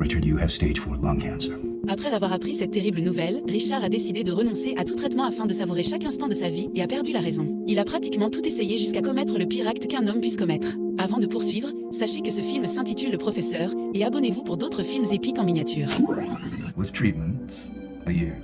Richard, you have stage 4 lung cancer. Après avoir appris cette terrible nouvelle, Richard a décidé de renoncer à tout traitement afin de savourer chaque instant de sa vie et a perdu la raison. Il a pratiquement tout essayé jusqu'à commettre le pire acte qu'un homme puisse commettre. Avant de poursuivre, sachez que ce film s'intitule Le Professeur et abonnez-vous pour d'autres films épiques en miniature. With treatment, a year.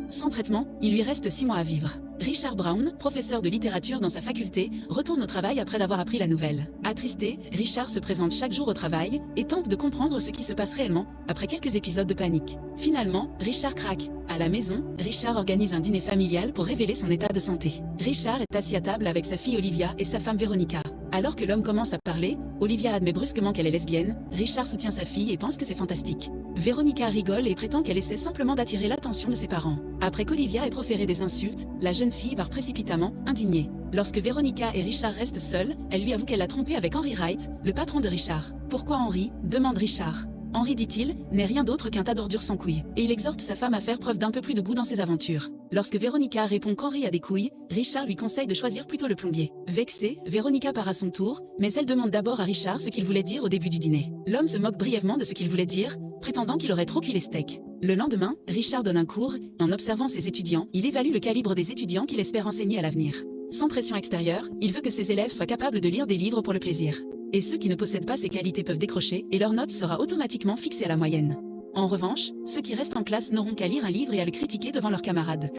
Sans traitement, il lui reste 6 mois à vivre. Richard Brown, professeur de littérature dans sa faculté, retourne au travail après avoir appris la nouvelle. Attristé, Richard se présente chaque jour au travail et tente de comprendre ce qui se passe réellement, après quelques épisodes de panique. Finalement, Richard craque. À la maison, Richard organise un dîner familial pour révéler son état de santé. Richard est assis à table avec sa fille Olivia et sa femme Veronica. Alors que l'homme commence à parler, Olivia admet brusquement qu'elle est lesbienne, Richard soutient sa fille et pense que c'est fantastique. Veronica rigole et prétend qu'elle essaie simplement d'attirer l'attention de ses parents. Après qu'Olivia ait proféré des insultes, la jeune fille part précipitamment, indignée. Lorsque Veronica et Richard restent seuls, elle lui avoue qu'elle l'a trompé avec Henry Wright, le patron de Richard. « Pourquoi Henry ?» demande Richard. Henry, dit-il, n'est rien d'autre qu'un tas d'ordures sans couilles, et il exhorte sa femme à faire preuve d'un peu plus de goût dans ses aventures. Lorsque Veronica répond qu'Henry a des couilles, Richard lui conseille de choisir plutôt le plombier. Vexée, Veronica part à son tour, mais elle demande d'abord à Richard ce qu'il voulait dire au début du dîner. L'homme se moque brièvement de ce qu'il voulait dire, prétendant qu'il aurait trop cuit les steaks. Le lendemain, Richard donne un cours, et en observant ses étudiants, il évalue le calibre des étudiants qu'il espère enseigner à l'avenir. Sans pression extérieure, il veut que ses élèves soient capables de lire des livres pour le plaisir. Et ceux qui ne possèdent pas ces qualités peuvent décrocher, et leur note sera automatiquement fixée à la moyenne. En revanche, ceux qui restent en classe n'auront qu'à lire un livre et à le critiquer devant leurs camarades.